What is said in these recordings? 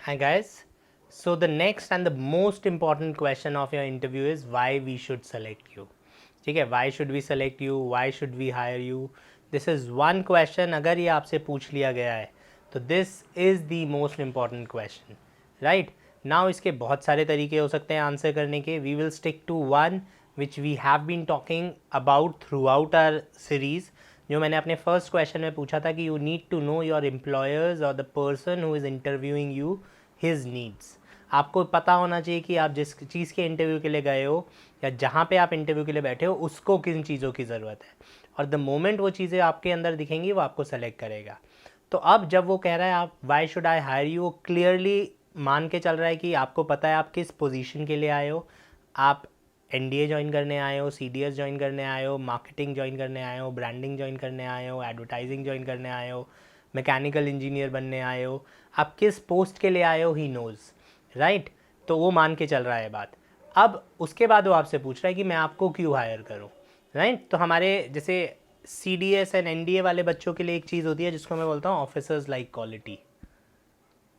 Hi guys. So the next and the most important question of your interview is why we should select you. ठीक है, why should we select you, why should we hire you. This is one question. अगर ये आपसे पूछ लिया गया है तो this is the most important question, right? Now इसके बहुत सारे तरीके हो सकते हैं आंसर करने के. We will stick to one which we have been talking about throughout our series. जो मैंने अपने फर्स्ट क्वेश्चन में पूछा था कि you need to know your employers और the person who is interviewing you his needs. आपको पता होना चाहिए कि आप जिस चीज़ के इंटरव्यू के लिए गए हो या जहाँ पे आप इंटरव्यू के लिए बैठे हो उसको किन चीज़ों की ज़रूरत है, और द मोमेंट वो चीज़ें आपके अंदर दिखेंगी वो आपको सेलेक्ट करेगा. तो अब जब वो कह रहा है आप why should I hire you, वो क्लियरली मान के चल रहा है कि आपको पता है आप किस पोजीशन के लिए आए हो. आप एनडीए ज्वाइन करने आए हो, सीडीएस ज्वाइन करने आए हो, मार्केटिंग ज्वाइन करने आए हो, ब्रांडिंग ज्वाइन करने आए हो, एडवर्टाइजिंग ज्वाइन करने आए हो, मैकेनिकल इंजीनियर बनने आए हो, आप किस पोस्ट के लिए आए हो, ही नोज़, राइट. तो वो मान के चल रहा है बात. अब उसके बाद वो आपसे पूछ रहा है कि मैं आपको क्यों हायर करूँ, राइट. तो हमारे जैसे C D S and N D A वाले बच्चों के लिए एक चीज़ होती है जिसको मैं बोलता हूँ officers like quality,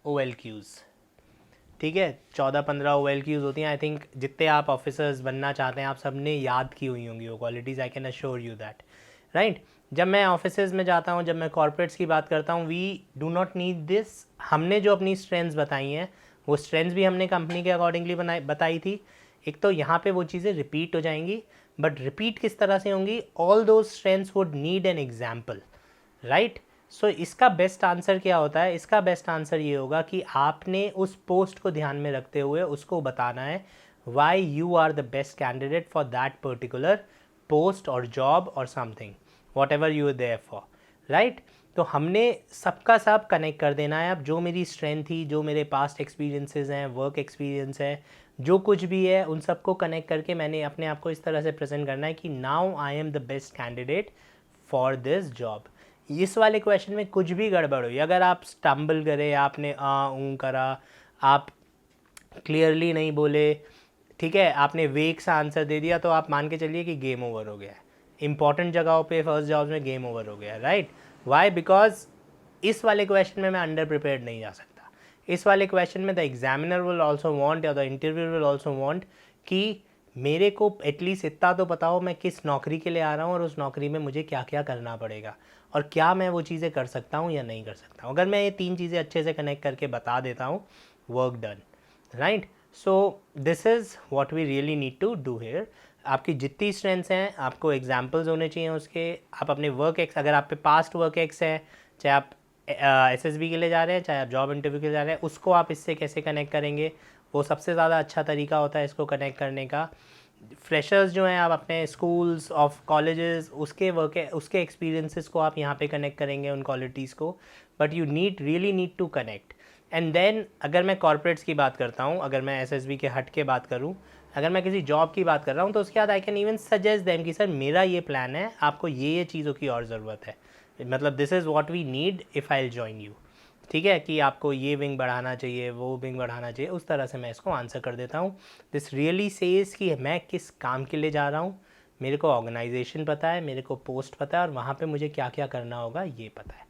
O L Qs. ठीक है, 14-15 ओ एल क्यूज़ होती हैं. आई थिंक जितने आप ऑफिसर्स बनना चाहते हैं आप सब ने याद की हुई होंगी वो qualities. I can assure you that, right. जब मैं ऑफिस में जाता हूँ, जब मैं कॉर्पोरेट्स की बात करता हूँ, we do not need this. हमने जो अपनी स्ट्रेंथ्स बताई हैं वो स्ट्रेंथ्स भी हमने कंपनी के अकॉर्डिंगली बताई थी. एक तो यहाँ पे वो चीज़ें रिपीट हो जाएंगी, बट रिपीट किस तरह से होंगी, ऑल दो strengths would need an example, right. So इसका बेस्ट आंसर क्या होता है, इसका बेस्ट आंसर ये होगा कि आपने उस पोस्ट को ध्यान में रखते हुए उसको बताना है why you are the best candidate for that particular post और जॉब और something whatever you are there for, right. तो हमने सबका सब कनेक्ट कर देना है. अब जो मेरी स्ट्रेंथ थी, जो मेरे पास्ट एक्सपीरियंसेस हैं, वर्क एक्सपीरियंस है, जो कुछ भी है, उन सबको कनेक्ट करके मैंने अपने आप को इस तरह से प्रेजेंट करना है कि now I am the best candidate for this job. इस वाले क्वेश्चन में कुछ भी गड़बड़ हुई, अगर आप स्टम्बल करे, आपने करा, आप क्लियरली नहीं बोले, ठीक है, आपने वेक सा आंसर दे दिया, तो आप मान के चलिए कि गेम ओवर हो गया है. इंपॉर्टेंट जगहों पे फर्स्ट जॉब्स में गेम ओवर हो गया है, राइट. वाई, बिकॉज इस वाले क्वेश्चन में मैं अंडर प्रिपेयर्ड नहीं जा सकता. इस वाले क्वेश्चन में the examiner will also want या the interviewer will also want कि मेरे को एटलीस्ट इतना तो पता हो मैं किस नौकरी के लिए आ रहा हूँ और उस नौकरी में मुझे क्या क्या करना पड़ेगा और क्या मैं वो चीज़ें कर सकता हूँ या नहीं कर सकता हूँ. अगर मैं ये तीन चीज़ें अच्छे से कनेक्ट करके बता देता हूँ, work done, right. So this is what we really need to do here. आपकी जितनी स्ट्रेंथ्स हैं आपको एग्जाम्पल्स होने चाहिए उसके. आप अपने वर्क एक्स, अगर आप पे पास्ट वर्क एक्स है, चाहे आप एस एस बी के लिए जा रहे हैं, चाहे आप जॉब इंटरव्यू के लिए जा रहे हैं, उसको आप इससे कैसे कनेक्ट करेंगे, वो सबसे ज़्यादा अच्छा तरीका होता है इसको कनेक्ट करने का. फ्रेशर्स जो हैं, आप अपने स्कूल्स ऑफ कॉलेजेस उसके एक्सपीरियंसेस को आप यहाँ पे कनेक्ट करेंगे, उन क्वालिटीज़ को. But you really need to connect. And then अगर मैं कॉर्पोरेट्स की बात करता हूँ, अगर मैं एसएसबी के हट के बात करूँ, अगर मैं किसी जॉब की बात कर रहा हूँ, तो उसके बाद I can even suggest them कि सर मेरा ये प्लान है, आपको ये चीज़ों की और ज़रूरत है, मतलब this is what we need if I join you. ठीक है, कि आपको ये विंग बढ़ाना चाहिए, वो विंग बढ़ाना चाहिए, उस तरह से मैं इसको आंसर कर देता हूँ. दिस रियली सेज कि मैं किस काम के लिए जा रहा हूँ, मेरे को ऑर्गेनाइजेशन पता है, मेरे को पोस्ट पता है, और वहाँ पे मुझे क्या क्या करना होगा ये पता है,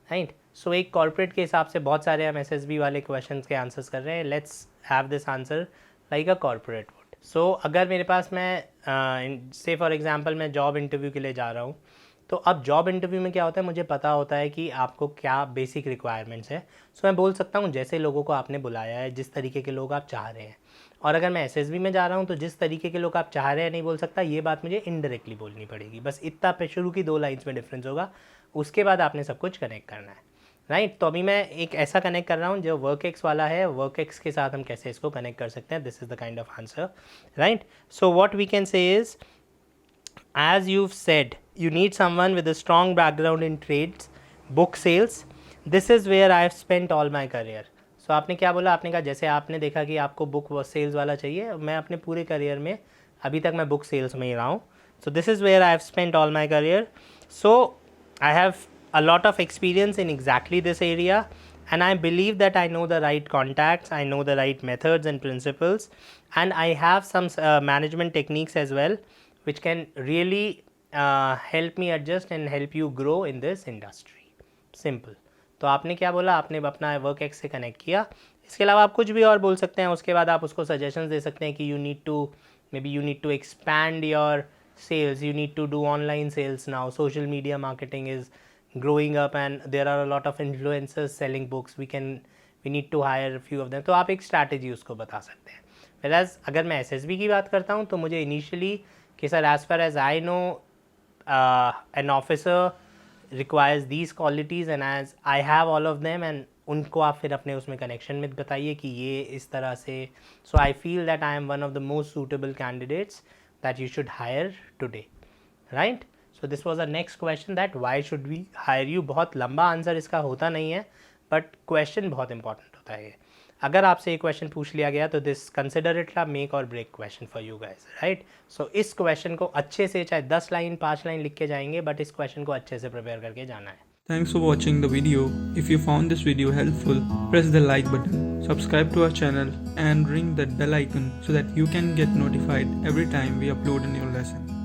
राइट. सो एक कॉर्पोरेट के हिसाब से बहुत सारे हम एसएसबी वाले क्वेश्चन के आंसर्स कर रहे हैं. Let's have this answer like a corporate would. So अगर मेरे पास मैं से फॉर एग्जांपल मैं जॉब इंटरव्यू के लिए जा रहा हूँ, तो अब जॉब इंटरव्यू में क्या होता है, मुझे पता होता है कि आपको क्या बेसिक रिक्वायरमेंट्स है. सो मैं बोल सकता हूँ जैसे लोगों को आपने बुलाया है, जिस तरीके के लोग आप चाह रहे हैं. और अगर मैं एसएसबी में जा रहा हूँ तो जिस तरीके के लोग आप चाह रहे हैं नहीं बोल सकता, ये बात मुझे इनडायरेक्टली बोलनी पड़ेगी. बस इतना पे शुरू की 2 लाइन्स में डिफरेंस होगा, उसके बाद आपने सब कुछ कनेक्ट करना है, राइट. तो अभी मैं एक ऐसा कनेक्ट कर रहा हूँ जो वर्क एक्स वाला है. वर्क एक्स के साथ हम कैसे इसको कनेक्ट कर सकते हैं, this is the kind of answer, right. So what we can say is, as you've said, you need someone with a strong background in trades, book sales. This is where I have spent all my career. So आपने क्या बोला, आपने कहा जैसे आपने देखा कि आपको बुक सेल्स वाला चाहिए, मैं अपने पूरे करियर में अभी तक मैं बुक सेल्स में ही रहा हूँ. So this is where I have spent all my career. So I have a lot of experience in exactly this area, and I believe that I know the right contacts, I know the right methods and principles, and I have some management techniques as well which can really help me adjust and help you grow in this industry. Simple. तो आपने क्या बोला, आपने अपना work ex से connect किया, इसके अलावा आप कुछ भी और बोल सकते हैं, उसके बाद आप उसको सजेशंस दे सकते हैं कि you need to expand your sales, you need to do online sales now, social media marketing is growing up and there are a lot of influencers selling books, we need to hire a few of them. तो आप एक strategy उसको बता सकते हैं. Whereas अगर मैं SSB की बात करता हूँ तो मुझे initially कि sir as far as I know an officer requires these qualities and as I have all of them, and उनको आप फिर अपने उसमें कनेक्शन में बताइए कि ये इस तरह से. So I feel that I am one of the most suitable candidates that you should hire today, right? So this was the next question, that why should we hire you. बहुत लंबा answer इसका होता नहीं है, but question बहुत important होता है. अगर आपसे ये क्वेश्चन पूछ लिया गया तो this consider it a make और break question for you guys, right? So इस क्वेश्चन को अच्छे से, चाहे 10 लाइन 5 लाइन लिख के जाएंगे, बट इस क्वेश्चन को अच्छे से प्रिपेयर करके जाना है. Thanks for watching the video. If you found this video helpful, press the like button, subscribe to our channel and ring that bell icon so that you can get notified every time we upload a new lesson.